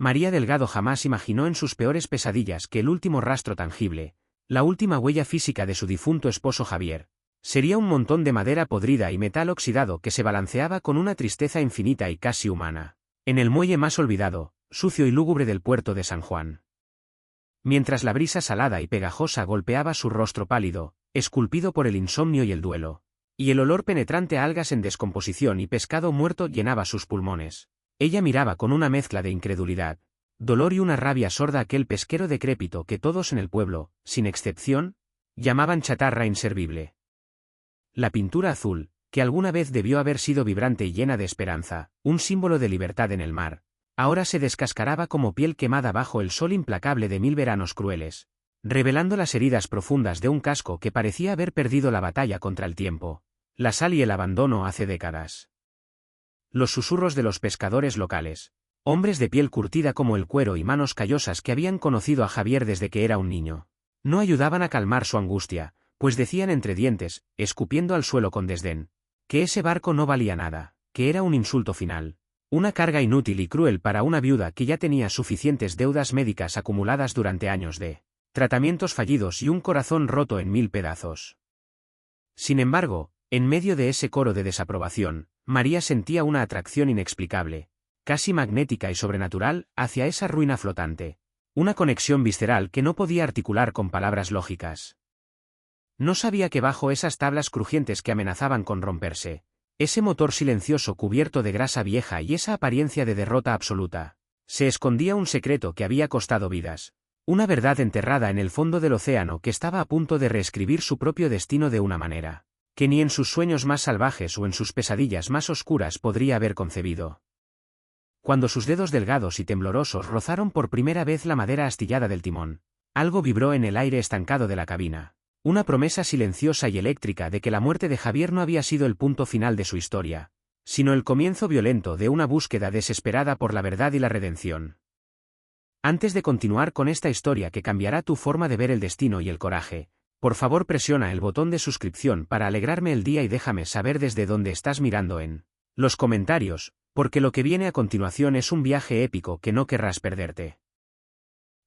María Delgado jamás imaginó en sus peores pesadillas que el último rastro tangible, la última huella física de su difunto esposo Javier, sería un montón de madera podrida y metal oxidado que se balanceaba con una tristeza infinita y casi humana, en el muelle más olvidado, sucio y lúgubre del puerto de San Juan. Mientras la brisa salada y pegajosa golpeaba su rostro pálido, esculpido por el insomnio y el duelo, y el olor penetrante a algas en descomposición y pescado muerto llenaba sus pulmones, ella miraba con una mezcla de incredulidad, dolor y una rabia sorda aquel pesquero decrépito que todos en el pueblo, sin excepción, llamaban chatarra inservible. La pintura azul, que alguna vez debió haber sido vibrante y llena de esperanza, un símbolo de libertad en el mar, ahora se descascaraba como piel quemada bajo el sol implacable de 1000 veranos crueles, revelando las heridas profundas de un casco que parecía haber perdido la batalla contra el tiempo, la sal y el abandono hace décadas. Los susurros de los pescadores locales, hombres de piel curtida como el cuero y manos callosas que habían conocido a Javier desde que era un niño, no ayudaban a calmar su angustia, pues decían entre dientes, escupiendo al suelo con desdén, que ese barco no valía nada, que era un insulto final, una carga inútil y cruel para una viuda que ya tenía suficientes deudas médicas acumuladas durante años de tratamientos fallidos y un corazón roto en 1000 pedazos. Sin embargo, en medio de ese coro de desaprobación, María sentía una atracción inexplicable, casi magnética y sobrenatural, hacia esa ruina flotante, una conexión visceral que no podía articular con palabras lógicas. No sabía que bajo esas tablas crujientes que amenazaban con romperse, ese motor silencioso cubierto de grasa vieja y esa apariencia de derrota absoluta, se escondía un secreto que había costado vidas, una verdad enterrada en el fondo del océano que estaba a punto de reescribir su propio destino de una manera que ni en sus sueños más salvajes o en sus pesadillas más oscuras podría haber concebido. Cuando sus dedos delgados y temblorosos rozaron por primera vez la madera astillada del timón, algo vibró en el aire estancado de la cabina, una promesa silenciosa y eléctrica de que la muerte de Javier no había sido el punto final de su historia, sino el comienzo violento de una búsqueda desesperada por la verdad y la redención. Antes de continuar con esta historia que cambiará tu forma de ver el destino y el coraje, por favor presiona el botón de suscripción para alegrarme el día y déjame saber desde dónde estás mirando en los comentarios, porque lo que viene a continuación es un viaje épico que no querrás perderte.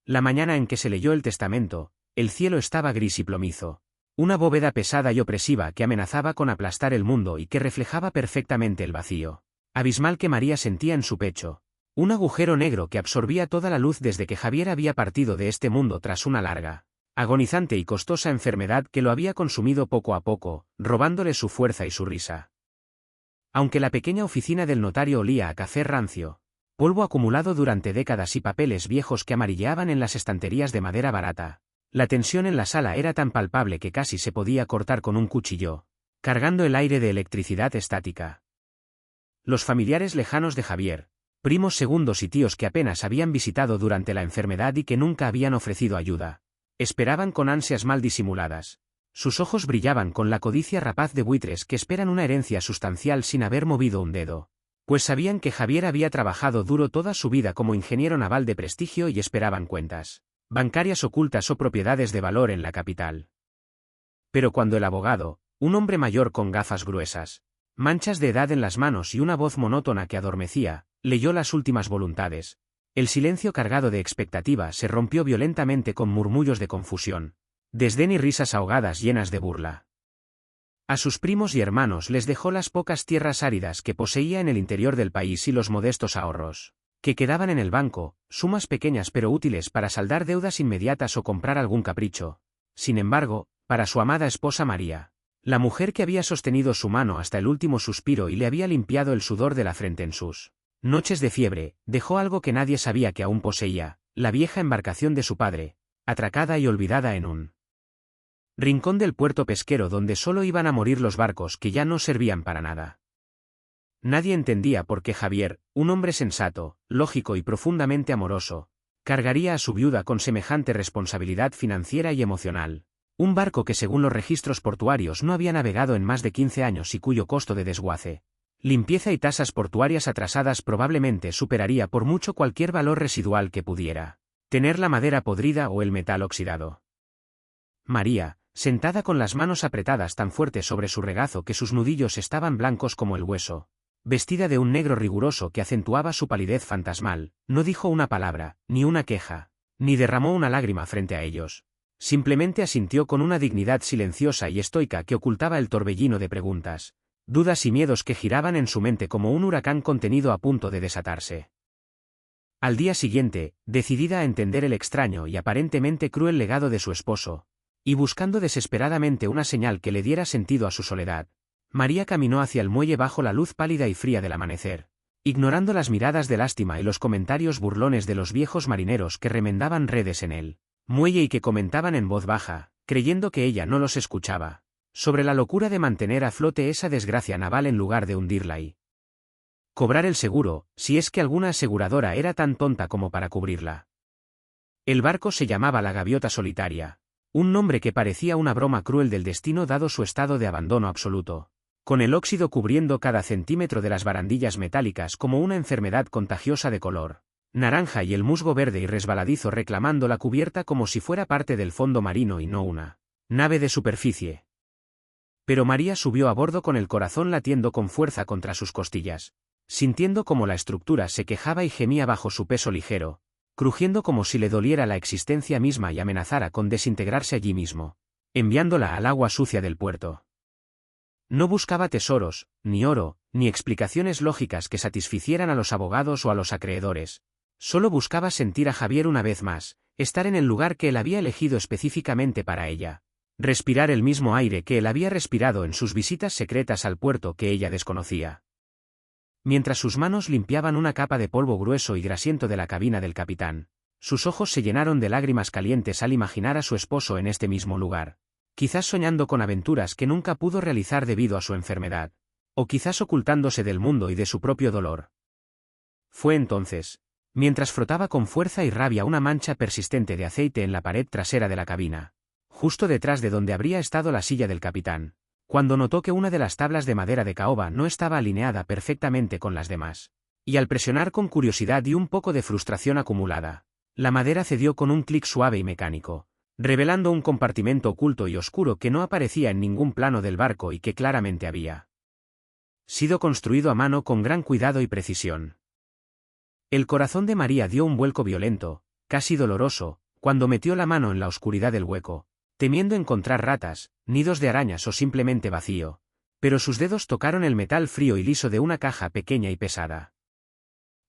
La mañana en que se leyó el testamento, el cielo estaba gris y plomizo, una bóveda pesada y opresiva que amenazaba con aplastar el mundo y que reflejaba perfectamente el vacío abismal que María sentía en su pecho, un agujero negro que absorbía toda la luz desde que Javier había partido de este mundo tras una larga, agonizante y costosa enfermedad que lo había consumido poco a poco, robándole su fuerza y su risa. Aunque la pequeña oficina del notario olía a café rancio, polvo acumulado durante décadas y papeles viejos que amarilleaban en las estanterías de madera barata, la tensión en la sala era tan palpable que casi se podía cortar con un cuchillo, cargando el aire de electricidad estática. Los familiares lejanos de Javier, primos segundos y tíos que apenas habían visitado durante la enfermedad y que nunca habían ofrecido ayuda, esperaban con ansias mal disimuladas. Sus ojos brillaban con la codicia rapaz de buitres que esperan una herencia sustancial sin haber movido un dedo, pues sabían que Javier había trabajado duro toda su vida como ingeniero naval de prestigio y esperaban cuentas bancarias ocultas o propiedades de valor en la capital. Pero cuando el abogado, un hombre mayor con gafas gruesas, manchas de edad en las manos y una voz monótona que adormecía, leyó las últimas voluntades, el silencio cargado de expectativa se rompió violentamente con murmullos de confusión, desdén y risas ahogadas llenas de burla. A sus primos y hermanos les dejó las pocas tierras áridas que poseía en el interior del país y los modestos ahorros que quedaban en el banco, sumas pequeñas pero útiles para saldar deudas inmediatas o comprar algún capricho. Sin embargo, para su amada esposa María, la mujer que había sostenido su mano hasta el último suspiro y le había limpiado el sudor de la frente en sus noches de fiebre, dejó algo que nadie sabía que aún poseía, la vieja embarcación de su padre, atracada y olvidada en un rincón del puerto pesquero donde solo iban a morir los barcos que ya no servían para nada. Nadie entendía por qué Javier, un hombre sensato, lógico y profundamente amoroso, cargaría a su viuda con semejante responsabilidad financiera y emocional. Un barco que según los registros portuarios no había navegado en más de 15 años y cuyo costo de desguace, limpieza y tasas portuarias atrasadas probablemente superaría por mucho cualquier valor residual que pudiera tener la madera podrida o el metal oxidado. María, sentada con las manos apretadas tan fuerte sobre su regazo que sus nudillos estaban blancos como el hueso, vestida de un negro riguroso que acentuaba su palidez fantasmal, no dijo una palabra, ni una queja, ni derramó una lágrima frente a ellos. Simplemente asintió con una dignidad silenciosa y estoica que ocultaba el torbellino de preguntas, dudas y miedos que giraban en su mente como un huracán contenido a punto de desatarse. Al día siguiente, decidida a entender el extraño y aparentemente cruel legado de su esposo, y buscando desesperadamente una señal que le diera sentido a su soledad, María caminó hacia el muelle bajo la luz pálida y fría del amanecer, ignorando las miradas de lástima y los comentarios burlones de los viejos marineros que remendaban redes en el muelle y que comentaban en voz baja, creyendo que ella no los escuchaba, sobre la locura de mantener a flote esa desgracia naval en lugar de hundirla y cobrar el seguro, si es que alguna aseguradora era tan tonta como para cubrirla. El barco se llamaba la Gaviota Solitaria, un nombre que parecía una broma cruel del destino dado su estado de abandono absoluto, con el óxido cubriendo cada centímetro de las barandillas metálicas como una enfermedad contagiosa de color naranja y el musgo verde y resbaladizo reclamando la cubierta como si fuera parte del fondo marino y no una nave de superficie. Pero María subió a bordo con el corazón latiendo con fuerza contra sus costillas, sintiendo como la estructura se quejaba y gemía bajo su peso ligero, crujiendo como si le doliera la existencia misma y amenazara con desintegrarse allí mismo, enviándola al agua sucia del puerto. No buscaba tesoros, ni oro, ni explicaciones lógicas que satisficieran a los abogados o a los acreedores. Solo buscaba sentir a Javier una vez más, estar en el lugar que él había elegido específicamente para ella, respirar el mismo aire que él había respirado en sus visitas secretas al puerto que ella desconocía. Mientras sus manos limpiaban una capa de polvo grueso y grasiento de la cabina del capitán, sus ojos se llenaron de lágrimas calientes al imaginar a su esposo en este mismo lugar, quizás soñando con aventuras que nunca pudo realizar debido a su enfermedad, o quizás ocultándose del mundo y de su propio dolor. Fue entonces, mientras frotaba con fuerza y rabia una mancha persistente de aceite en la pared trasera de la cabina, justo detrás de donde habría estado la silla del capitán, cuando notó que una de las tablas de madera de caoba no estaba alineada perfectamente con las demás, y al presionar con curiosidad y un poco de frustración acumulada, la madera cedió con un clic suave y mecánico, revelando un compartimento oculto y oscuro que no aparecía en ningún plano del barco y que claramente había sido construido a mano con gran cuidado y precisión. El corazón de María dio un vuelco violento, casi doloroso, cuando metió la mano en la oscuridad del hueco, temiendo encontrar ratas, nidos de arañas o simplemente vacío, pero sus dedos tocaron el metal frío y liso de una caja pequeña y pesada.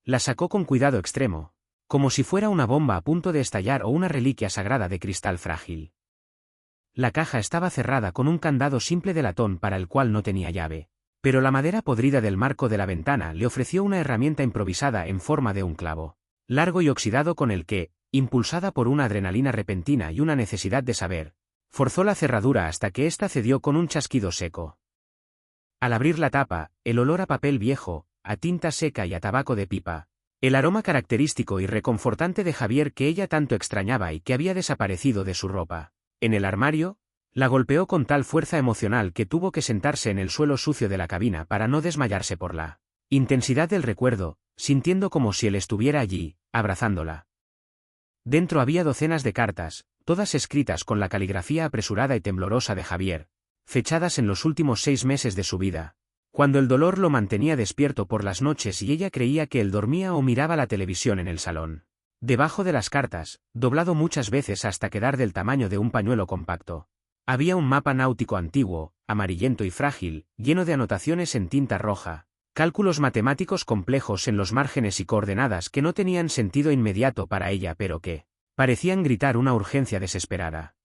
La sacó con cuidado extremo, como si fuera una bomba a punto de estallar o una reliquia sagrada de cristal frágil. La caja estaba cerrada con un candado simple de latón para el cual no tenía llave, pero la madera podrida del marco de la ventana le ofreció una herramienta improvisada en forma de un clavo, largo y oxidado con el que, impulsada por una adrenalina repentina y una necesidad de saber, forzó la cerradura hasta que ésta cedió con un chasquido seco. Al abrir la tapa, el olor a papel viejo, a tinta seca y a tabaco de pipa, el aroma característico y reconfortante de Javier que ella tanto extrañaba y que había desaparecido de su ropa, en el armario, la golpeó con tal fuerza emocional que tuvo que sentarse en el suelo sucio de la cabina para no desmayarse por la intensidad del recuerdo, sintiendo como si él estuviera allí, abrazándola. Dentro había docenas de cartas, todas escritas con la caligrafía apresurada y temblorosa de Javier, fechadas en los últimos 6 meses de su vida, cuando el dolor lo mantenía despierto por las noches y ella creía que él dormía o miraba la televisión en el salón. Debajo de las cartas, doblado muchas veces hasta quedar del tamaño de un pañuelo compacto, había un mapa náutico antiguo, amarillento y frágil, lleno de anotaciones en tinta roja, cálculos matemáticos complejos en los márgenes y coordenadas que no tenían sentido inmediato para ella pero que parecían gritar una urgencia desesperada.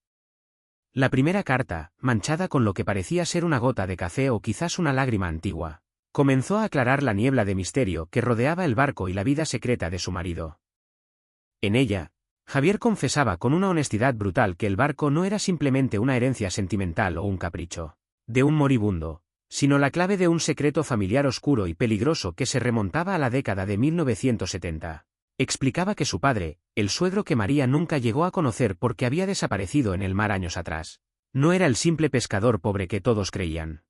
La primera carta, manchada con lo que parecía ser una gota de café o quizás una lágrima antigua, comenzó a aclarar la niebla de misterio que rodeaba el barco y la vida secreta de su marido. En ella, Javier confesaba con una honestidad brutal que el barco no era simplemente una herencia sentimental o un capricho de un moribundo, sino la clave de un secreto familiar oscuro y peligroso que se remontaba a la década de 1970. Explicaba que su padre, el suegro que María nunca llegó a conocer porque había desaparecido en el mar años atrás, no era el simple pescador pobre que todos creían.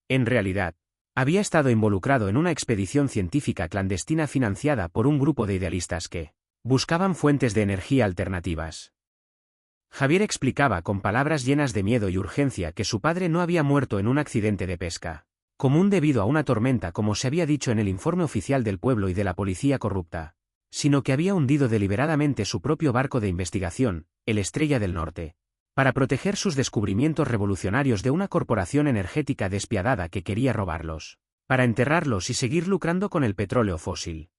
En realidad, había estado involucrado en una expedición científica clandestina financiada por un grupo de idealistas que buscaban fuentes de energía alternativas. Javier explicaba con palabras llenas de miedo y urgencia que su padre no había muerto en un accidente de pesca, común debido a una tormenta como se había dicho en el informe oficial del pueblo y de la policía corrupta, sino que había hundido deliberadamente su propio barco de investigación, el Estrella del Norte, para proteger sus descubrimientos revolucionarios de una corporación energética despiadada que quería robarlos, para enterrarlos y seguir lucrando con el petróleo fósil.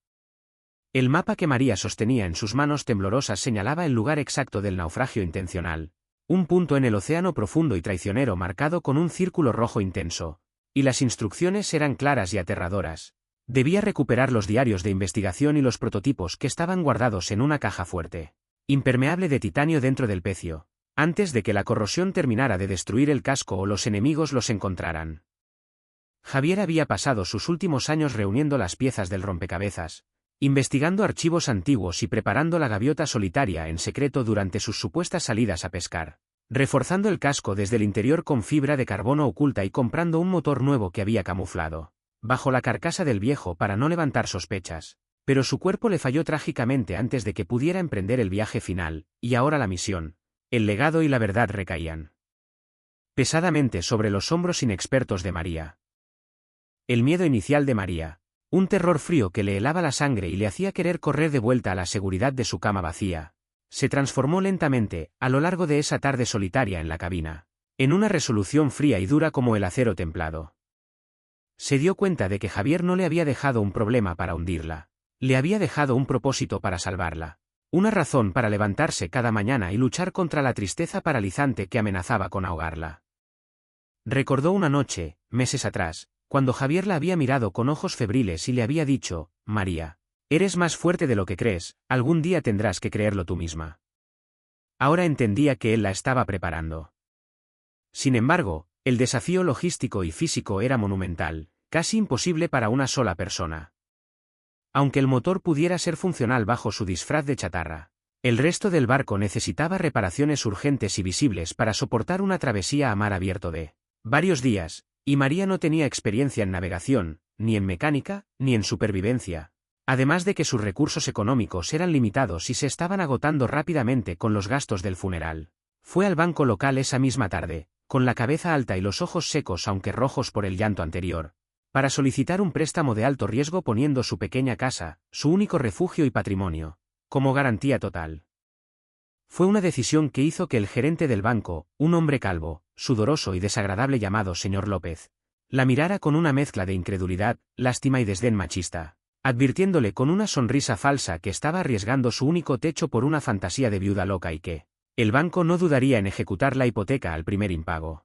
El mapa que María sostenía en sus manos temblorosas señalaba el lugar exacto del naufragio intencional, un punto en el océano profundo y traicionero marcado con un círculo rojo intenso, y las instrucciones eran claras y aterradoras. Debía recuperar los diarios de investigación y los prototipos que estaban guardados en una caja fuerte, impermeable de titanio dentro del pecio, antes de que la corrosión terminara de destruir el casco o los enemigos los encontraran. Javier había pasado sus últimos años reuniendo las piezas del rompecabezas, investigando archivos antiguos y preparando la gaviota solitaria en secreto durante sus supuestas salidas a pescar, reforzando el casco desde el interior con fibra de carbono oculta y comprando un motor nuevo que había camuflado bajo la carcasa del viejo para no levantar sospechas, pero su cuerpo le falló trágicamente antes de que pudiera emprender el viaje final, y ahora la misión, el legado y la verdad recaían pesadamente sobre los hombros inexpertos de María. El miedo inicial de María, un terror frío que le helaba la sangre y le hacía querer correr de vuelta a la seguridad de su cama vacía, se transformó lentamente, a lo largo de esa tarde solitaria en la cabina, en una resolución fría y dura como el acero templado. Se dio cuenta de que Javier no le había dejado un problema para hundirla, le había dejado un propósito para salvarla, una razón para levantarse cada mañana y luchar contra la tristeza paralizante que amenazaba con ahogarla. Recordó una noche, meses atrás, cuando Javier la había mirado con ojos febriles y le había dicho: María, eres más fuerte de lo que crees, algún día tendrás que creerlo tú misma. Ahora entendía que él la estaba preparando. Sin embargo, el desafío logístico y físico era monumental, casi imposible para una sola persona. Aunque el motor pudiera ser funcional bajo su disfraz de chatarra, el resto del barco necesitaba reparaciones urgentes y visibles para soportar una travesía a mar abierto de varios días, y María no tenía experiencia en navegación, ni en mecánica, ni en supervivencia, además de que sus recursos económicos eran limitados y se estaban agotando rápidamente con los gastos del funeral. Fue al banco local esa misma tarde, con la cabeza alta y los ojos secos aunque rojos por el llanto anterior, para solicitar un préstamo de alto riesgo poniendo su pequeña casa, su único refugio y patrimonio, como garantía total. Fue una decisión que hizo que el gerente del banco, un hombre calvo, sudoroso y desagradable llamado señor López, la mirara con una mezcla de incredulidad, lástima y desdén machista, advirtiéndole con una sonrisa falsa que estaba arriesgando su único techo por una fantasía de viuda loca y que el banco no dudaría en ejecutar la hipoteca al primer impago.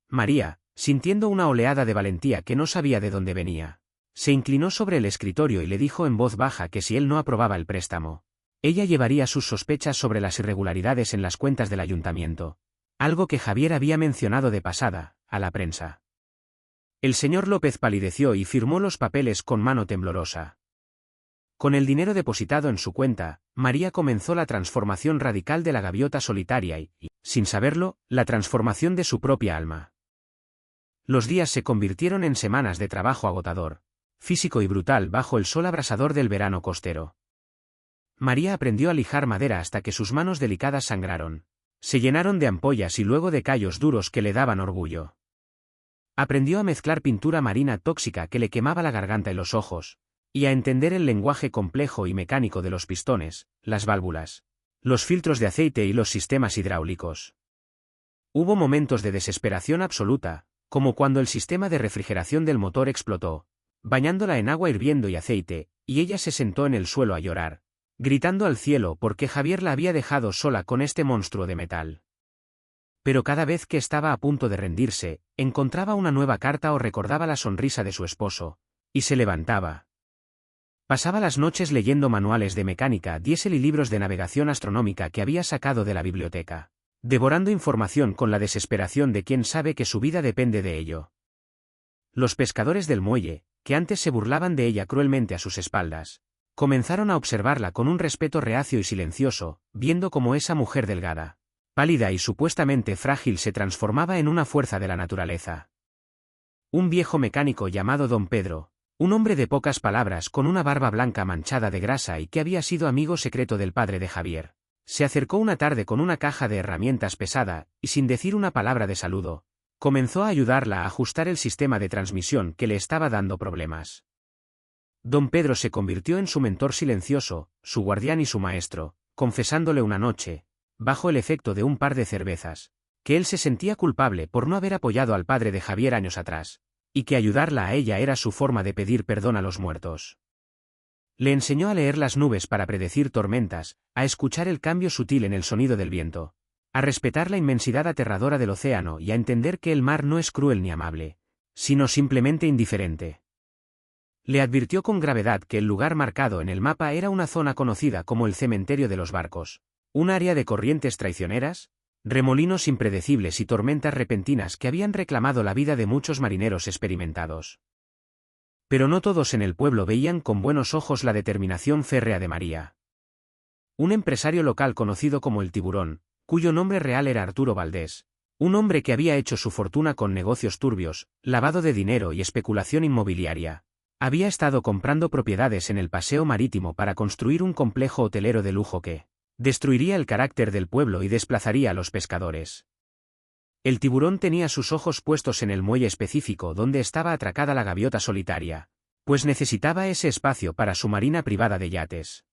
María, sintiendo una oleada de valentía que no sabía de dónde venía, se inclinó sobre el escritorio y le dijo en voz baja que si él no aprobaba el préstamo, ella llevaría sus sospechas sobre las irregularidades en las cuentas del ayuntamiento, algo que Javier había mencionado de pasada, a la prensa. El señor López palideció y firmó los papeles con mano temblorosa. Con el dinero depositado en su cuenta, María comenzó la transformación radical de la gaviota solitaria y, sin saberlo, la transformación de su propia alma. Los días se convirtieron en semanas de trabajo agotador, físico y brutal bajo el sol abrasador del verano costero. María aprendió a lijar madera hasta que sus manos delicadas sangraron, se llenaron de ampollas y luego de callos duros que le daban orgullo. Aprendió a mezclar pintura marina tóxica que le quemaba la garganta y los ojos, y a entender el lenguaje complejo y mecánico de los pistones, las válvulas, los filtros de aceite y los sistemas hidráulicos. Hubo momentos de desesperación absoluta, como cuando el sistema de refrigeración del motor explotó, bañándola en agua hirviendo y aceite, y ella se sentó en el suelo a llorar, gritando al cielo porque Javier la había dejado sola con este monstruo de metal. Pero cada vez que estaba a punto de rendirse, encontraba una nueva carta o recordaba la sonrisa de su esposo, y se levantaba. Pasaba las noches leyendo manuales de mecánica, diésel y libros de navegación astronómica que había sacado de la biblioteca, devorando información con la desesperación de quien sabe que su vida depende de ello. Los pescadores del muelle, que antes se burlaban de ella cruelmente a sus espaldas, comenzaron a observarla con un respeto reacio y silencioso, viendo cómo esa mujer delgada, pálida y supuestamente frágil se transformaba en una fuerza de la naturaleza. Un viejo mecánico llamado Don Pedro, un hombre de pocas palabras con una barba blanca manchada de grasa y que había sido amigo secreto del padre de Javier, se acercó una tarde con una caja de herramientas pesada, y sin decir una palabra de saludo, Comenzó a ayudarla a ajustar el sistema de transmisión que le estaba dando problemas. Don Pedro se convirtió en su mentor silencioso, su guardián y su maestro, confesándole una noche, bajo el efecto de un par de cervezas, que él se sentía culpable por no haber apoyado al padre de Javier años atrás, y que ayudarla a ella era su forma de pedir perdón a los muertos. Le enseñó a leer las nubes para predecir tormentas, a escuchar el cambio sutil en el sonido del viento, a respetar la inmensidad aterradora del océano y a entender que el mar no es cruel ni amable, sino simplemente indiferente. Le advirtió con gravedad que el lugar marcado en el mapa era una zona conocida como el cementerio de los barcos, un área de corrientes traicioneras, remolinos impredecibles y tormentas repentinas que habían reclamado la vida de muchos marineros experimentados. Pero no todos en el pueblo veían con buenos ojos la determinación férrea de María. Un empresario local conocido como el Tiburón, cuyo nombre real era Arturo Valdés, un hombre que había hecho su fortuna con negocios turbios, lavado de dinero y especulación inmobiliaria, había estado comprando propiedades en el paseo marítimo para construir un complejo hotelero de lujo que destruiría el carácter del pueblo y desplazaría a los pescadores. El Tiburón tenía sus ojos puestos en el muelle específico donde estaba atracada la gaviota solitaria, pues necesitaba ese espacio para su marina privada de yates.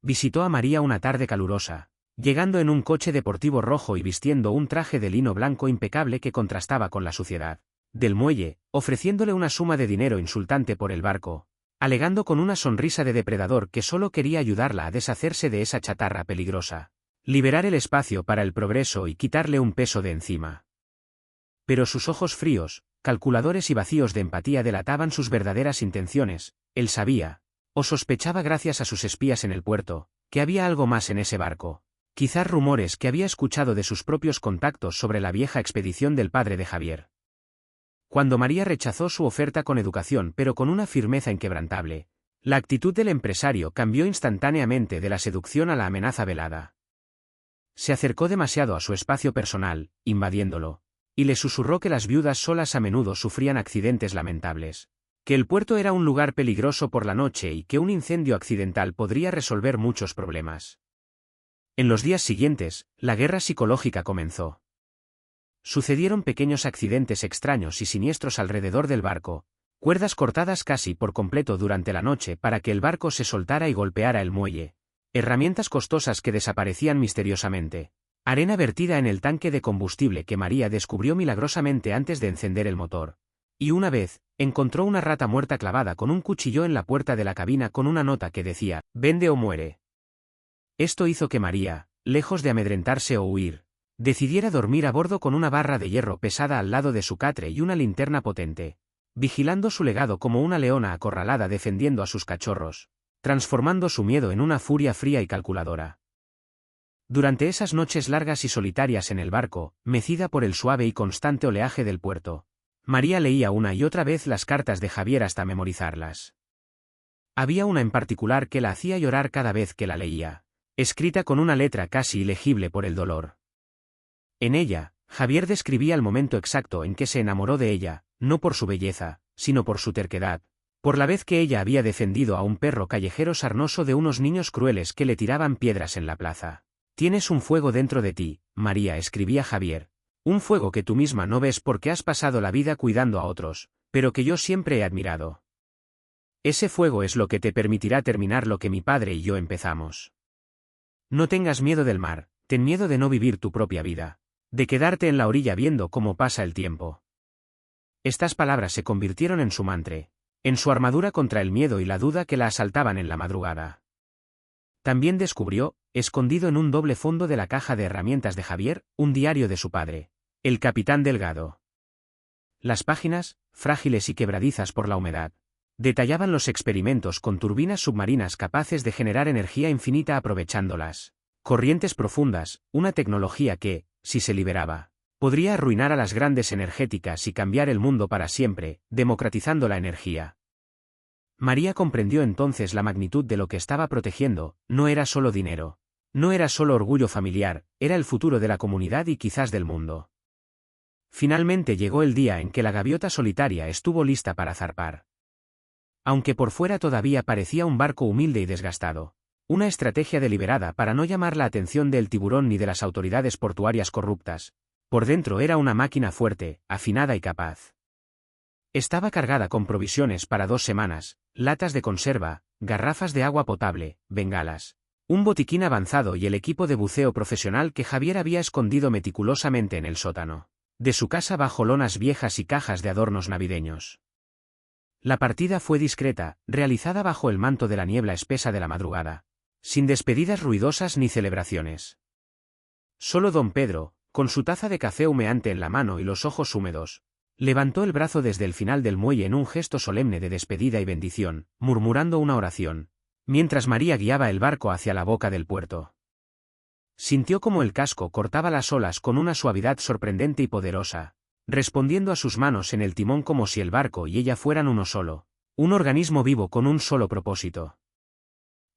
Visitó a María una tarde calurosa, llegando en un coche deportivo rojo y vistiendo un traje de lino blanco impecable que contrastaba con la suciedad del muelle, ofreciéndole una suma de dinero insultante por el barco, alegando con una sonrisa de depredador que solo quería ayudarla a deshacerse de esa chatarra peligrosa, liberar el espacio para el progreso y quitarle un peso de encima. Pero sus ojos fríos, calculadores y vacíos de empatía delataban sus verdaderas intenciones. Él sabía, o sospechaba gracias a sus espías en el puerto, que había algo más en ese barco, quizás rumores que había escuchado de sus propios contactos sobre la vieja expedición del padre de Javier. Cuando María rechazó su oferta con educación pero con una firmeza inquebrantable, la actitud del empresario cambió instantáneamente de la seducción a la amenaza velada. Se acercó demasiado a su espacio personal, invadiéndolo, y le susurró que las viudas solas a menudo sufrían accidentes lamentables, que el puerto era un lugar peligroso por la noche y que un incendio accidental podría resolver muchos problemas. En los días siguientes, la guerra psicológica comenzó. Sucedieron pequeños accidentes extraños y siniestros alrededor del barco, cuerdas cortadas casi por completo durante la noche para que el barco se soltara y golpeara el muelle, herramientas costosas que desaparecían misteriosamente, arena vertida en el tanque de combustible que María descubrió milagrosamente antes de encender el motor, y una vez, encontró una rata muerta clavada con un cuchillo en la puerta de la cabina con una nota que decía, «Vende o muere». Esto hizo que María, lejos de amedrentarse o huir, decidiera dormir a bordo con una barra de hierro pesada al lado de su catre y una linterna potente, vigilando su legado como una leona acorralada defendiendo a sus cachorros, transformando su miedo en una furia fría y calculadora. Durante esas noches largas y solitarias en el barco, mecida por el suave y constante oleaje del puerto, María leía una y otra vez las cartas de Javier hasta memorizarlas. Había una en particular que la hacía llorar cada vez que la leía, escrita con una letra casi ilegible por el dolor. En ella, Javier describía el momento exacto en que se enamoró de ella, no por su belleza, sino por su terquedad, por la vez que ella había defendido a un perro callejero sarnoso de unos niños crueles que le tiraban piedras en la plaza. «Tienes un fuego dentro de ti, María», escribía Javier, «un fuego que tú misma no ves porque has pasado la vida cuidando a otros, pero que yo siempre he admirado. Ese fuego es lo que te permitirá terminar lo que mi padre y yo empezamos. No tengas miedo del mar, ten miedo de no vivir tu propia vida, de quedarte en la orilla viendo cómo pasa el tiempo». Estas palabras se convirtieron en su mantra, en su armadura contra el miedo y la duda que la asaltaban en la madrugada. También descubrió, escondido en un doble fondo de la caja de herramientas de Javier, un diario de su padre, el capitán Delgado. Las páginas, frágiles y quebradizas por la humedad, detallaban los experimentos con turbinas submarinas capaces de generar energía infinita aprovechándolas corrientes profundas, una tecnología que, si se liberaba, podría arruinar a las grandes energéticas y cambiar el mundo para siempre, democratizando la energía. María comprendió entonces la magnitud de lo que estaba protegiendo. No era solo dinero, no era solo orgullo familiar, era el futuro de la comunidad y quizás del mundo. Finalmente llegó el día en que la gaviota solitaria estuvo lista para zarpar. Aunque por fuera todavía parecía un barco humilde y desgastado, una estrategia deliberada para no llamar la atención del Tiburón ni de las autoridades portuarias corruptas, Por dentro era una máquina fuerte, afinada y capaz. Estaba cargada con provisiones para 2 semanas, latas de conserva, garrafas de agua potable, bengalas, un botiquín avanzado y el equipo de buceo profesional que Javier había escondido meticulosamente en el sótano de su casa bajo lonas viejas y cajas de adornos navideños. La partida fue discreta, realizada bajo el manto de la niebla espesa de la madrugada, sin despedidas ruidosas ni celebraciones. Solo don Pedro, con su taza de café humeante en la mano y los ojos húmedos, levantó el brazo desde el final del muelle en un gesto solemne de despedida y bendición, murmurando una oración, mientras María guiaba el barco hacia la boca del puerto. Sintió como el casco cortaba las olas con una suavidad sorprendente y poderosa, respondiendo a sus manos en el timón como si el barco y ella fueran uno solo, un organismo vivo con un solo propósito.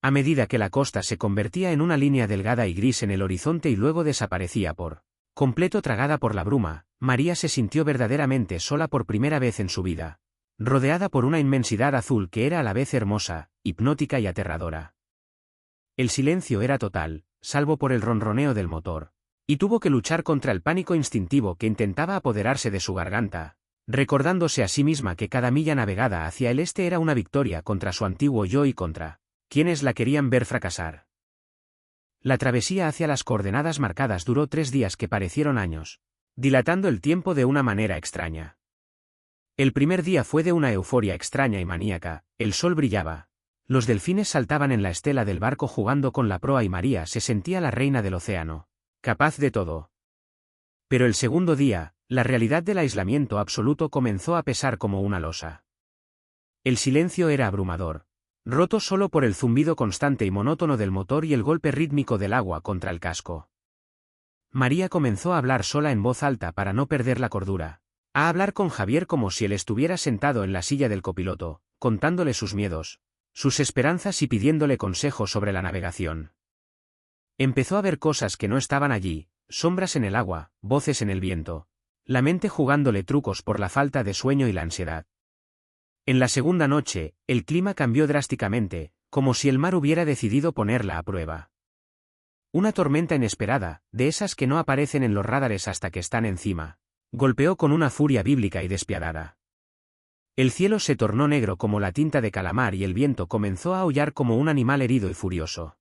A medida que la costa se convertía en una línea delgada y gris en el horizonte y luego desaparecía por completo tragada por la bruma, María se sintió verdaderamente sola por primera vez en su vida, rodeada por una inmensidad azul que era a la vez hermosa, hipnótica y aterradora. El silencio era total, salvo por el ronroneo del motor, y tuvo que luchar contra el pánico instintivo que intentaba apoderarse de su garganta, recordándose a sí misma que cada milla navegada hacia el este era una victoria contra su antiguo yo y contra quienes la querían ver fracasar. La travesía hacia las coordenadas marcadas duró 3 días que parecieron años, dilatando el tiempo de una manera extraña. El primer día fue de una euforia extraña y maníaca, el sol brillaba, los delfines saltaban en la estela del barco jugando con la proa y María se sentía la reina del océano, capaz de todo. Pero el segundo día, la realidad del aislamiento absoluto comenzó a pesar como una losa. El silencio era abrumador, roto solo por el zumbido constante y monótono del motor y el golpe rítmico del agua contra el casco. María comenzó a hablar sola en voz alta para no perder la cordura, a hablar con Javier como si él estuviera sentado en la silla del copiloto, contándole sus miedos, sus esperanzas y pidiéndole consejo sobre la navegación. Empezó a ver cosas que no estaban allí, sombras en el agua, voces en el viento, la mente jugándole trucos por la falta de sueño y la ansiedad. En la segunda noche, el clima cambió drásticamente, como si el mar hubiera decidido ponerla a prueba. Una tormenta inesperada, de esas que no aparecen en los radares hasta que están encima, golpeó con una furia bíblica y despiadada. El cielo se tornó negro como la tinta de calamar y el viento comenzó a aullar como un animal herido y furioso.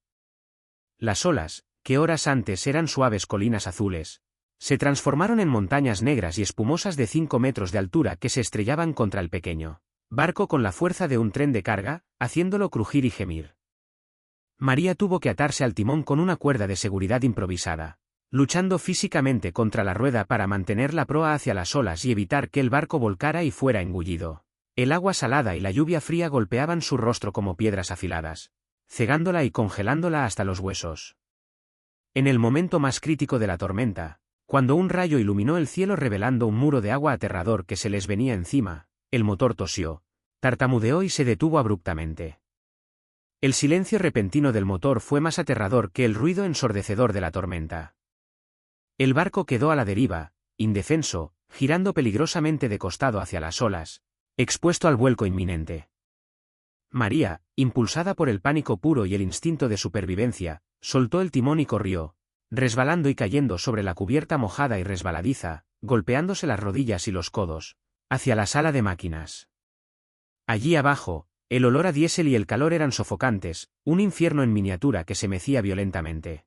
Las olas, que horas antes eran suaves colinas azules, se transformaron en montañas negras y espumosas de 5 metros de altura que se estrellaban contra el pequeño barco con la fuerza de un tren de carga, haciéndolo crujir y gemir. María tuvo que atarse al timón con una cuerda de seguridad improvisada, luchando físicamente contra la rueda para mantener la proa hacia las olas y evitar que el barco volcara y fuera engullido. El agua salada y la lluvia fría golpeaban su rostro como piedras afiladas, cegándola y congelándola hasta los huesos. En el momento más crítico de la tormenta, cuando un rayo iluminó el cielo revelando un muro de agua aterrador que se les venía encima, el motor tosió, tartamudeó y se detuvo abruptamente. El silencio repentino del motor fue más aterrador que el ruido ensordecedor de la tormenta. El barco quedó a la deriva, indefenso, girando peligrosamente de costado hacia las olas, expuesto al vuelco inminente. María, impulsada por el pánico puro y el instinto de supervivencia, soltó el timón y corrió, resbalando y cayendo sobre la cubierta mojada y resbaladiza, golpeándose las rodillas y los codos, hacia la sala de máquinas. Allí abajo, el olor a diésel y el calor eran sofocantes, un infierno en miniatura que se mecía violentamente.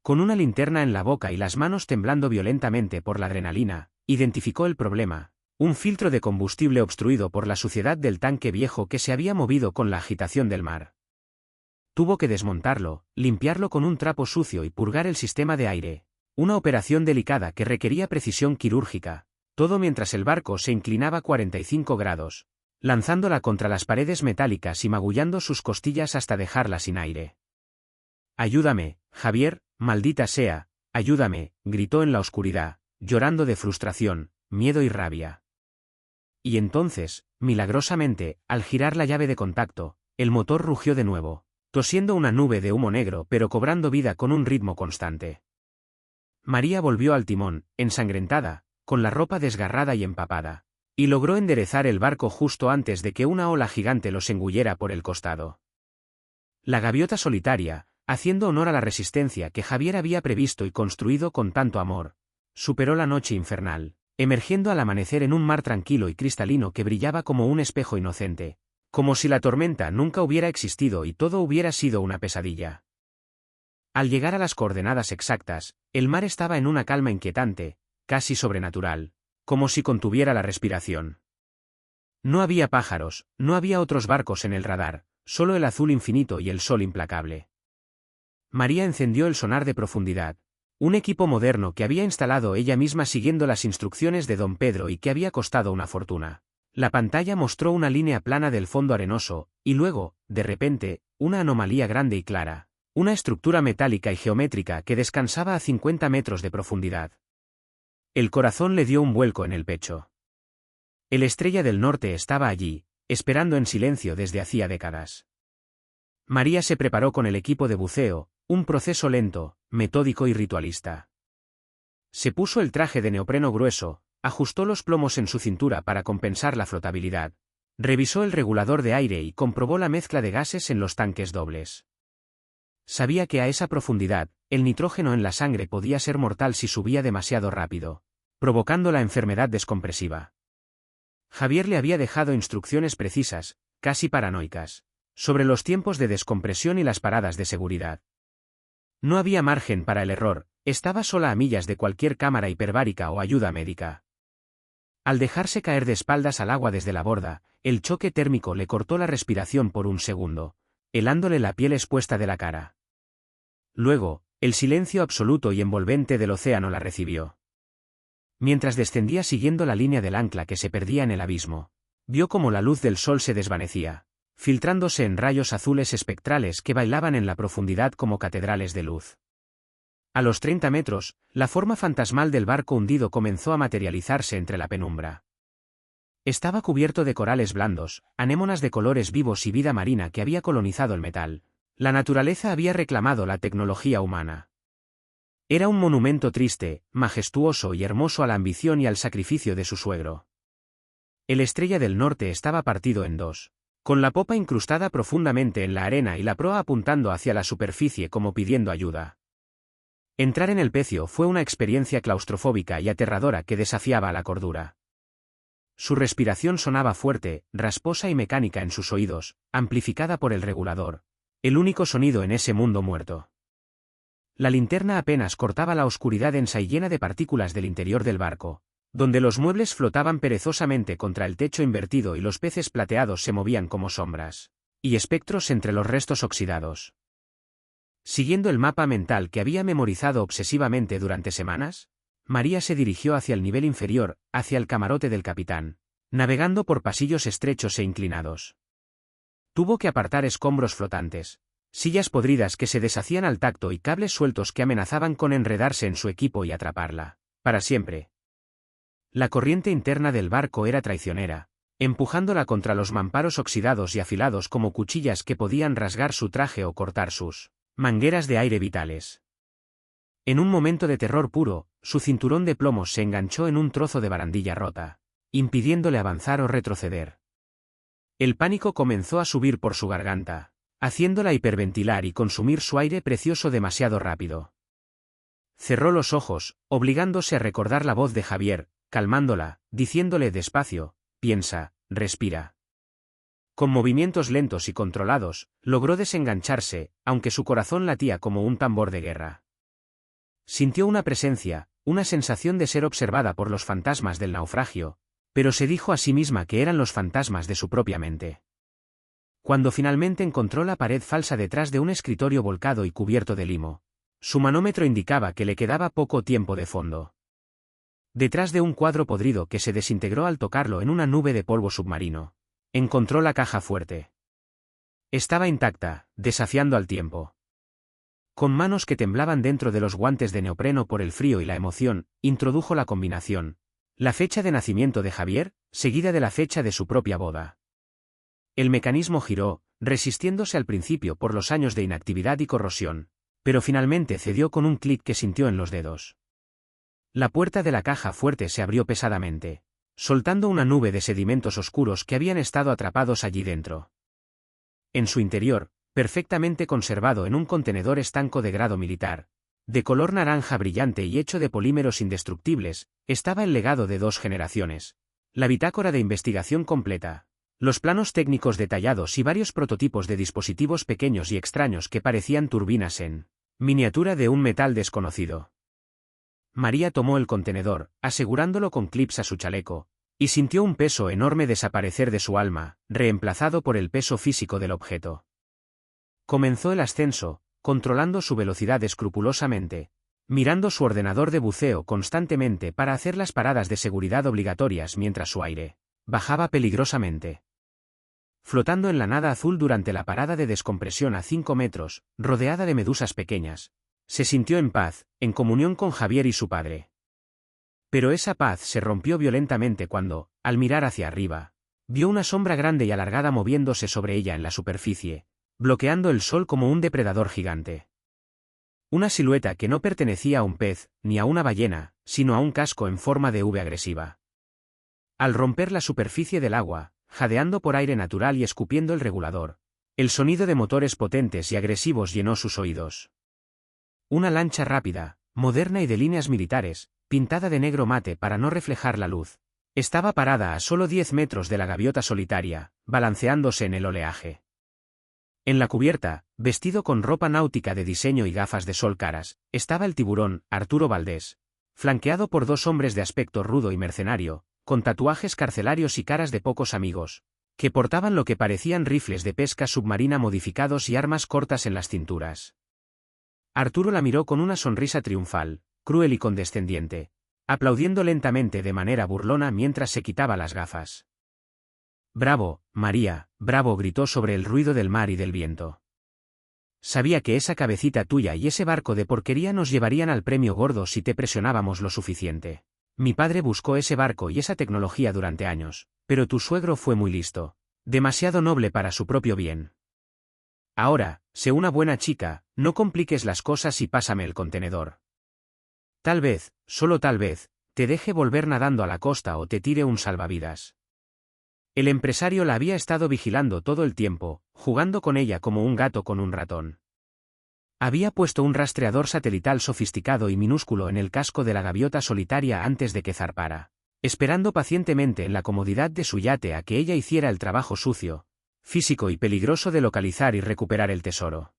Con una linterna en la boca y las manos temblando violentamente por la adrenalina, identificó el problema, un filtro de combustible obstruido por la suciedad del tanque viejo que se había movido con la agitación del mar. Tuvo que desmontarlo, limpiarlo con un trapo sucio y purgar el sistema de aire, una operación delicada que requería precisión quirúrgica, todo mientras el barco se inclinaba 45 grados, lanzándola contra las paredes metálicas y magullando sus costillas hasta dejarla sin aire. «Ayúdame, Javier, maldita sea, ayúdame», gritó en la oscuridad, llorando de frustración, miedo y rabia. Y entonces, milagrosamente, al girar la llave de contacto, el motor rugió de nuevo, tosiendo una nube de humo negro pero cobrando vida con un ritmo constante. María volvió al timón, ensangrentada, con la ropa desgarrada y empapada, y logró enderezar el barco justo antes de que una ola gigante los engullera por el costado. La gaviota solitaria, haciendo honor a la resistencia que Javier había previsto y construido con tanto amor, superó la noche infernal, emergiendo al amanecer en un mar tranquilo y cristalino que brillaba como un espejo inocente, como si la tormenta nunca hubiera existido y todo hubiera sido una pesadilla. Al llegar a las coordenadas exactas, el mar estaba en una calma inquietante, casi sobrenatural, como si contuviera la respiración. No había pájaros, no había otros barcos en el radar, solo el azul infinito y el sol implacable. María encendió el sonar de profundidad, un equipo moderno que había instalado ella misma siguiendo las instrucciones de don Pedro y que había costado una fortuna. La pantalla mostró una línea plana del fondo arenoso, y luego, de repente, una anomalía grande y clara, una estructura metálica y geométrica que descansaba a 50 metros de profundidad. El corazón le dio un vuelco en el pecho. El Estrella del Norte estaba allí, esperando en silencio desde hacía décadas. María se preparó con el equipo de buceo, un proceso lento, metódico y ritualista. Se puso el traje de neopreno grueso, ajustó los plomos en su cintura para compensar la flotabilidad, revisó el regulador de aire y comprobó la mezcla de gases en los tanques dobles. Sabía que a esa profundidad, el nitrógeno en la sangre podía ser mortal si subía demasiado rápido, provocando la enfermedad descompresiva. Javier le había dejado instrucciones precisas, casi paranoicas, sobre los tiempos de descompresión y las paradas de seguridad. No había margen para el error, estaba sola a millas de cualquier cámara hiperbárica o ayuda médica. Al dejarse caer de espaldas al agua desde la borda, el choque térmico le cortó la respiración por un segundo, helándole la piel expuesta de la cara. Luego, el silencio absoluto y envolvente del océano la recibió. Mientras descendía siguiendo la línea del ancla que se perdía en el abismo, vio cómo la luz del sol se desvanecía, filtrándose en rayos azules espectrales que bailaban en la profundidad como catedrales de luz. A los 30 metros, la forma fantasmal del barco hundido comenzó a materializarse entre la penumbra. Estaba cubierto de corales blandos, anémonas de colores vivos y vida marina que había colonizado el metal. La naturaleza había reclamado la tecnología humana. Era un monumento triste, majestuoso y hermoso a la ambición y al sacrificio de su suegro. El Estrella del Norte estaba partido en dos, con la popa incrustada profundamente en la arena y la proa apuntando hacia la superficie como pidiendo ayuda. Entrar en el pecio fue una experiencia claustrofóbica y aterradora que desafiaba a la cordura. Su respiración sonaba fuerte, rasposa y mecánica en sus oídos, amplificada por el regulador, el único sonido en ese mundo muerto. La linterna apenas cortaba la oscuridad densa y llena de partículas del interior del barco, donde los muebles flotaban perezosamente contra el techo invertido y los peces plateados se movían como sombras y espectros entre los restos oxidados. Siguiendo el mapa mental que había memorizado obsesivamente durante semanas, María se dirigió hacia el nivel inferior, hacia el camarote del capitán, navegando por pasillos estrechos e inclinados. Tuvo que apartar escombros flotantes, sillas podridas que se deshacían al tacto y cables sueltos que amenazaban con enredarse en su equipo y atraparla, para siempre. La corriente interna del barco era traicionera, empujándola contra los mamparos oxidados y afilados como cuchillas que podían rasgar su traje o cortar sus mangueras de aire vitales. En un momento de terror puro, su cinturón de plomos se enganchó en un trozo de barandilla rota, impidiéndole avanzar o retroceder. El pánico comenzó a subir por su garganta, haciéndola hiperventilar y consumir su aire precioso demasiado rápido. Cerró los ojos, obligándose a recordar la voz de Javier, calmándola, diciéndole despacio, piensa, respira. Con movimientos lentos y controlados, logró desengancharse, aunque su corazón latía como un tambor de guerra. Sintió una presencia, una sensación de ser observada por los fantasmas del naufragio, pero se dijo a sí misma que eran los fantasmas de su propia mente. Cuando finalmente encontró la pared falsa detrás de un escritorio volcado y cubierto de limo, su manómetro indicaba que le quedaba poco tiempo de fondo. Detrás de un cuadro podrido que se desintegró al tocarlo en una nube de polvo submarino, encontró la caja fuerte. Estaba intacta, desafiando al tiempo. Con manos que temblaban dentro de los guantes de neopreno por el frío y la emoción, introdujo la combinación, la fecha de nacimiento de Javier, seguida de la fecha de su propia boda. El mecanismo giró, resistiéndose al principio por los años de inactividad y corrosión, pero finalmente cedió con un clic que sintió en los dedos. La puerta de la caja fuerte se abrió pesadamente, soltando una nube de sedimentos oscuros que habían estado atrapados allí dentro. En su interior, perfectamente conservado en un contenedor estanco de grado militar, De color naranja brillante y hecho de polímeros indestructibles, estaba el legado de 2 generaciones. La bitácora de investigación completa. Los planos técnicos detallados y varios prototipos de dispositivos pequeños y extraños que parecían turbinas en miniatura de un metal desconocido. María tomó el contenedor, asegurándolo con clips a su chaleco, y sintió un peso enorme desaparecer de su alma, reemplazado por el peso físico del objeto. Comenzó el ascenso, controlando su velocidad escrupulosamente, mirando su ordenador de buceo constantemente para hacer las paradas de seguridad obligatorias mientras su aire bajaba peligrosamente. Flotando en la nada azul durante la parada de descompresión a 5 metros, rodeada de medusas pequeñas, se sintió en paz, en comunión con Javier y su padre. Pero esa paz se rompió violentamente cuando, al mirar hacia arriba, vio una sombra grande y alargada moviéndose sobre ella en la superficie, bloqueando el sol como un depredador gigante. Una silueta que no pertenecía a un pez, ni a una ballena, sino a un casco en forma de V agresiva. Al romper la superficie del agua, jadeando por aire natural y escupiendo el regulador, el sonido de motores potentes y agresivos llenó sus oídos. Una lancha rápida, moderna y de líneas militares, pintada de negro mate para no reflejar la luz, estaba parada a solo 10 metros de la gaviota solitaria, balanceándose en el oleaje. En la cubierta, vestido con ropa náutica de diseño y gafas de sol caras, estaba el tiburón, Arturo Valdés, flanqueado por 2 hombres de aspecto rudo y mercenario, con tatuajes carcelarios y caras de pocos amigos, que portaban lo que parecían rifles de pesca submarina modificados y armas cortas en las cinturas. Arturo la miró con una sonrisa triunfal, cruel y condescendiente, aplaudiendo lentamente de manera burlona mientras se quitaba las gafas. «Bravo, María, bravo», gritó sobre el ruido del mar y del viento. «Sabía que esa cabecita tuya y ese barco de porquería nos llevarían al premio gordo si te presionábamos lo suficiente. Mi padre buscó ese barco y esa tecnología durante años, pero tu suegro fue muy listo, demasiado noble para su propio bien. Ahora, sé una buena chica, no compliques las cosas y pásame el contenedor. Tal vez, solo tal vez, te deje volver nadando a la costa o te tire un salvavidas». El empresario la había estado vigilando todo el tiempo, jugando con ella como un gato con un ratón. Había puesto un rastreador satelital sofisticado y minúsculo en el casco de la gaviota solitaria antes de que zarpara, esperando pacientemente en la comodidad de su yate a que ella hiciera el trabajo sucio, físico y peligroso de localizar y recuperar el tesoro.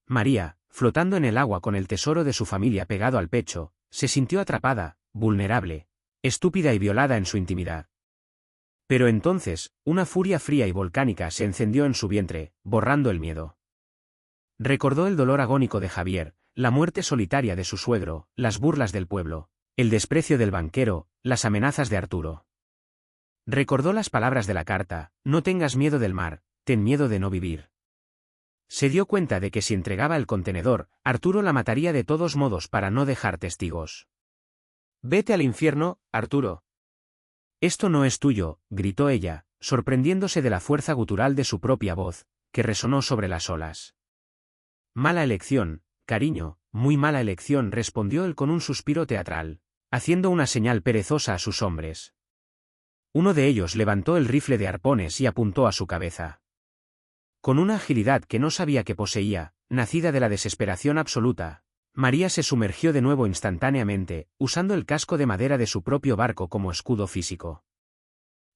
María, flotando en el agua con el tesoro de su familia pegado al pecho, se sintió atrapada, vulnerable, estúpida y violada en su intimidad. Pero entonces, una furia fría y volcánica se encendió en su vientre, borrando el miedo. Recordó el dolor agónico de Javier, la muerte solitaria de su suegro, las burlas del pueblo, el desprecio del banquero, las amenazas de Arturo. Recordó las palabras de la carta: «No tengas miedo del mar, ten miedo de no vivir». Se dio cuenta de que si entregaba el contenedor, Arturo la mataría de todos modos para no dejar testigos. «Vete al infierno, Arturo». «Esto no es tuyo», gritó ella, sorprendiéndose de la fuerza gutural de su propia voz, que resonó sobre las olas. «Mala elección, cariño, muy mala elección», respondió él con un suspiro teatral, haciendo una señal perezosa a sus hombres. Uno de ellos levantó el rifle de arpones y apuntó a su cabeza. Con una agilidad que no sabía que poseía, nacida de la desesperación absoluta, María se sumergió de nuevo instantáneamente, usando el casco de madera de su propio barco como escudo físico.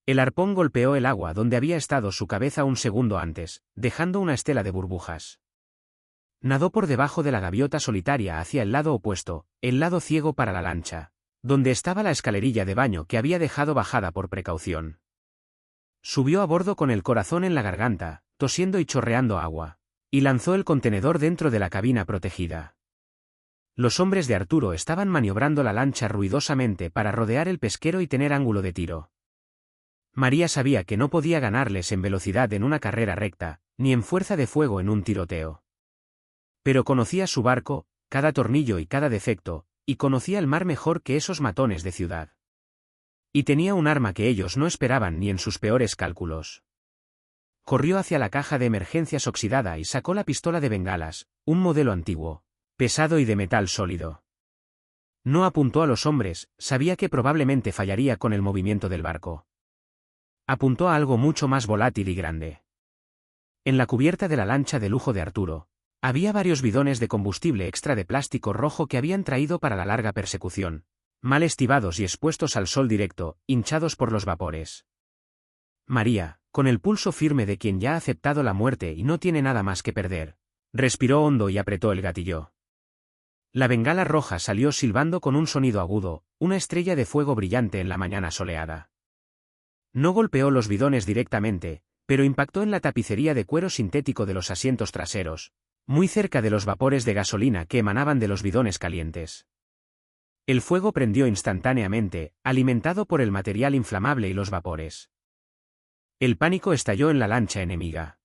El arpón golpeó el agua donde había estado su cabeza un segundo antes, dejando una estela de burbujas. Nadó por debajo de la gaviota solitaria hacia el lado opuesto, el lado ciego para la lancha, donde estaba la escalerilla de baño que había dejado bajada por precaución. Subió a bordo con el corazón en la garganta, tosiendo y chorreando agua, y lanzó el contenedor dentro de la cabina protegida. Los hombres de Arturo estaban maniobrando la lancha ruidosamente para rodear el pesquero y tener ángulo de tiro. María sabía que no podía ganarles en velocidad en una carrera recta, ni en fuerza de fuego en un tiroteo. Pero conocía su barco, cada tornillo y cada defecto, y conocía el mar mejor que esos matones de ciudad. Y tenía un arma que ellos no esperaban ni en sus peores cálculos. Corrió hacia la caja de emergencias oxidada y sacó la pistola de bengalas, un modelo antiguo, pesado y de metal sólido. No apuntó a los hombres, sabía que probablemente fallaría con el movimiento del barco. Apuntó a algo mucho más volátil y grande. En la cubierta de la lancha de lujo de Arturo, Había varios bidones de combustible extra de plástico rojo que habían traído para la larga persecución, mal estivados y expuestos al sol directo, hinchados por los vapores. María, con el pulso firme de quien ya ha aceptado la muerte y no tiene nada más que perder, respiró hondo y apretó el gatillo. La bengala roja salió silbando con un sonido agudo, una estrella de fuego brillante en la mañana soleada. No golpeó los bidones directamente, pero impactó en la tapicería de cuero sintético de los asientos traseros, muy cerca de los vapores de gasolina que emanaban de los bidones calientes. El fuego prendió instantáneamente, alimentado por el material inflamable y los vapores. El pánico estalló en la lancha enemiga.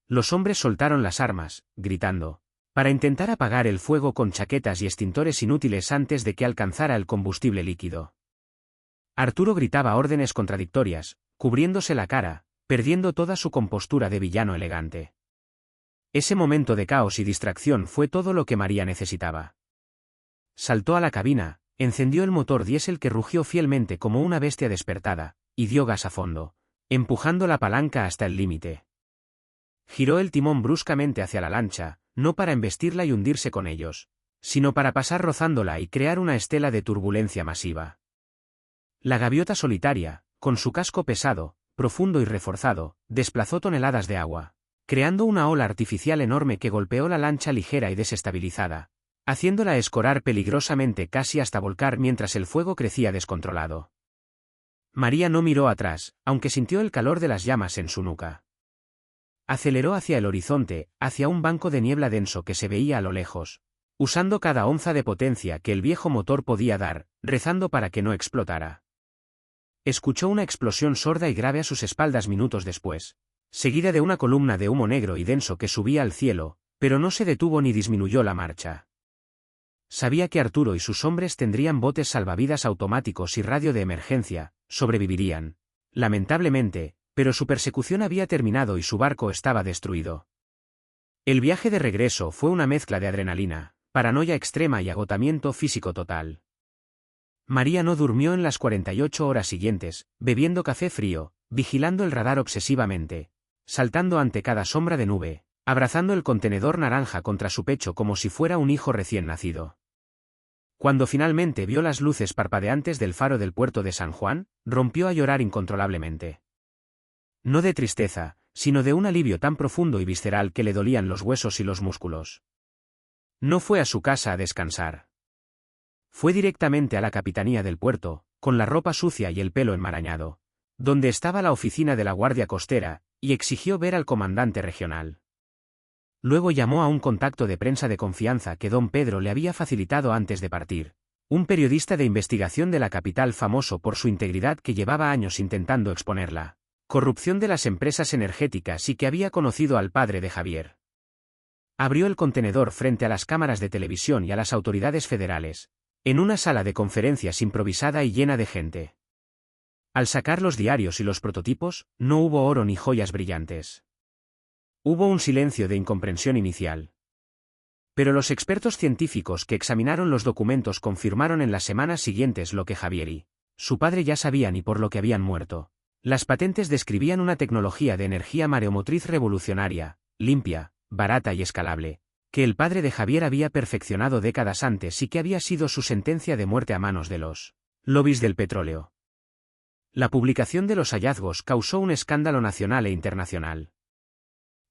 Los hombres soltaron las armas, gritando, para intentar apagar el fuego con chaquetas y extintores inútiles antes de que alcanzara el combustible líquido. Arturo gritaba órdenes contradictorias, cubriéndose la cara, perdiendo toda su compostura de villano elegante. Ese momento de caos y distracción fue todo lo que María necesitaba. Saltó a la cabina, encendió el motor diésel que rugió fielmente como una bestia despertada, y dio gas a fondo, empujando la palanca hasta el límite. Giró el timón bruscamente hacia la lancha, no para embestirla y hundirse con ellos, sino para pasar rozándola y crear una estela de turbulencia masiva. La gaviota solitaria, con su casco pesado, profundo y reforzado, desplazó toneladas de agua, creando una ola artificial enorme que golpeó la lancha ligera y desestabilizada, haciéndola escorar peligrosamente casi hasta volcar mientras el fuego crecía descontrolado. María no miró atrás, aunque sintió el calor de las llamas en su nuca. Aceleró hacia el horizonte, hacia un banco de niebla denso que se veía a lo lejos, usando cada onza de potencia que el viejo motor podía dar, rezando para que no explotara. Escuchó una explosión sorda y grave a sus espaldas minutos después, seguida de una columna de humo negro y denso que subía al cielo, pero no se detuvo ni disminuyó la marcha. Sabía que Arturo y sus hombres tendrían botes salvavidas automáticos y radio de emergencia, sobrevivirían, lamentablemente, pero su persecución había terminado y su barco estaba destruido. El viaje de regreso fue una mezcla de adrenalina, paranoia extrema y agotamiento físico total. María no durmió en las 48 horas siguientes, bebiendo café frío, vigilando el radar obsesivamente, saltando ante cada sombra de nube, abrazando el contenedor naranja contra su pecho como si fuera un hijo recién nacido. Cuando finalmente vio las luces parpadeantes del faro del puerto de San Juan, rompió a llorar incontrolablemente. No de tristeza, sino de un alivio tan profundo y visceral que le dolían los huesos y los músculos. No fue a su casa a descansar. Fue directamente a la capitanía del puerto, con la ropa sucia y el pelo enmarañado, donde estaba la oficina de la Guardia Costera, y exigió ver al comandante regional. Luego llamó a un contacto de prensa de confianza que don Pedro le había facilitado antes de partir, un periodista de investigación de la capital famoso por su integridad que llevaba años intentando exponerla corrupción de las empresas energéticas y que había conocido al padre de Javier. Abrió el contenedor frente a las cámaras de televisión y a las autoridades federales, en una sala de conferencias improvisada y llena de gente. Al sacar los diarios y los prototipos, no hubo oro ni joyas brillantes. Hubo un silencio de incomprensión inicial. Pero los expertos científicos que examinaron los documentos confirmaron en las semanas siguientes lo que Javier y su padre ya sabían y por lo que habían muerto. Las patentes describían una tecnología de energía mareomotriz revolucionaria, limpia, barata y escalable, que el padre de Javier había perfeccionado décadas antes y que había sido su sentencia de muerte a manos de los lobbies del petróleo. La publicación de los hallazgos causó un escándalo nacional e internacional.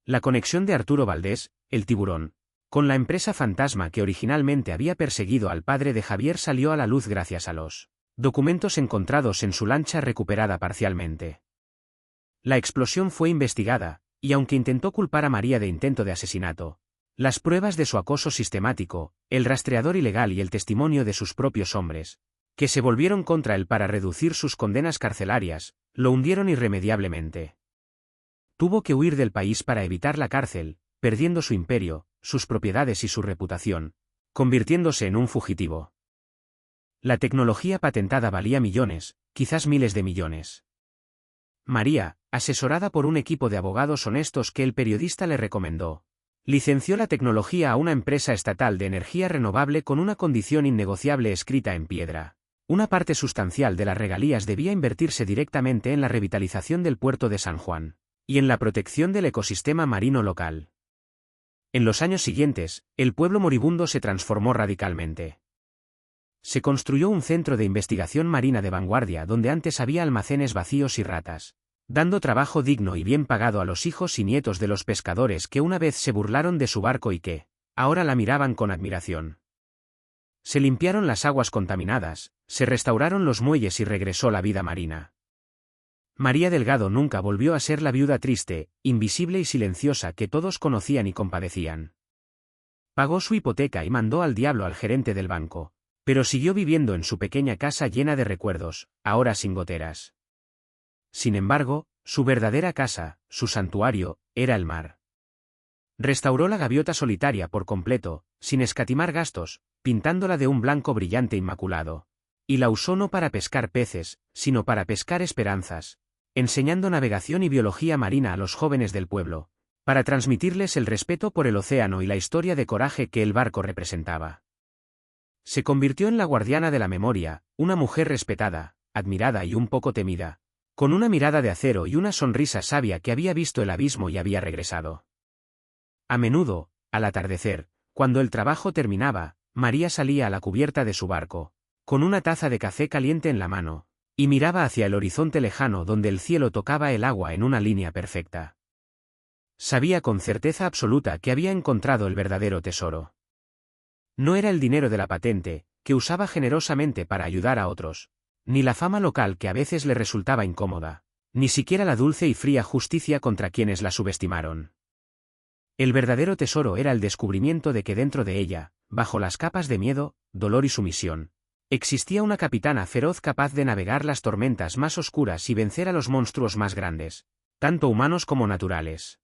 La conexión de Arturo Valdés, el tiburón, con la empresa fantasma que originalmente había perseguido al padre de Javier salió a la luz gracias a los documentos encontrados en su lancha recuperada parcialmente. La explosión fue investigada, y aunque intentó culpar a María de intento de asesinato, las pruebas de su acoso sistemático, el rastreador ilegal y el testimonio de sus propios hombres, que se volvieron contra él para reducir sus condenas carcelarias, lo hundieron irremediablemente. Tuvo que huir del país para evitar la cárcel, perdiendo su imperio, sus propiedades y su reputación, convirtiéndose en un fugitivo. La tecnología patentada valía millones, quizás miles de millones. María, asesorada por un equipo de abogados honestos que el periodista le recomendó, licenció la tecnología a una empresa estatal de energía renovable con una condición innegociable escrita en piedra. Una parte sustancial de las regalías debía invertirse directamente en la revitalización del puerto de San Juan y en la protección del ecosistema marino local. En los años siguientes, el pueblo moribundo se transformó radicalmente. Se construyó un centro de investigación marina de vanguardia donde antes había almacenes vacíos y ratas, dando trabajo digno y bien pagado a los hijos y nietos de los pescadores que una vez se burlaron de su barco y que, ahora la miraban con admiración. Se limpiaron las aguas contaminadas, se restauraron los muelles y regresó la vida marina. María Delgado nunca volvió a ser la viuda triste, invisible y silenciosa que todos conocían y compadecían. Pagó su hipoteca y mandó al diablo al gerente del banco, pero siguió viviendo en su pequeña casa llena de recuerdos, ahora sin goteras. Sin embargo, su verdadera casa, su santuario, era el mar. Restauró la gaviota solitaria por completo, sin escatimar gastos, pintándola de un blanco brillante inmaculado. Y la usó no para pescar peces, sino para pescar esperanzas, enseñando navegación y biología marina a los jóvenes del pueblo, para transmitirles el respeto por el océano y la historia de coraje que el barco representaba. Se convirtió en la guardiana de la memoria, una mujer respetada, admirada y un poco temida, con una mirada de acero y una sonrisa sabia que había visto el abismo y había regresado. A menudo, al atardecer, cuando el trabajo terminaba, María salía a la cubierta de su barco, con una taza de café caliente en la mano, y miraba hacia el horizonte lejano donde el cielo tocaba el agua en una línea perfecta. Sabía con certeza absoluta que había encontrado el verdadero tesoro. No era el dinero de la patente, que usaba generosamente para ayudar a otros, ni la fama local que a veces le resultaba incómoda, ni siquiera la dulce y fría justicia contra quienes la subestimaron. El verdadero tesoro era el descubrimiento de que dentro de ella, bajo las capas de miedo, dolor y sumisión, existía una capitana feroz capaz de navegar las tormentas más oscuras y vencer a los monstruos más grandes, tanto humanos como naturales.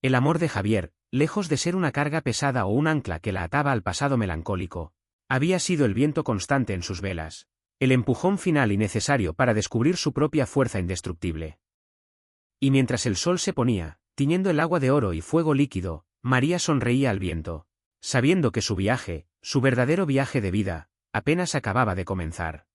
El amor de Javier, lejos de ser una carga pesada o un ancla que la ataba al pasado melancólico, había sido el viento constante en sus velas, el empujón final y necesario para descubrir su propia fuerza indestructible. Y mientras el sol se ponía, tiñendo el agua de oro y fuego líquido, María sonreía al viento, sabiendo que su viaje, su verdadero viaje de vida, apenas acababa de comenzar.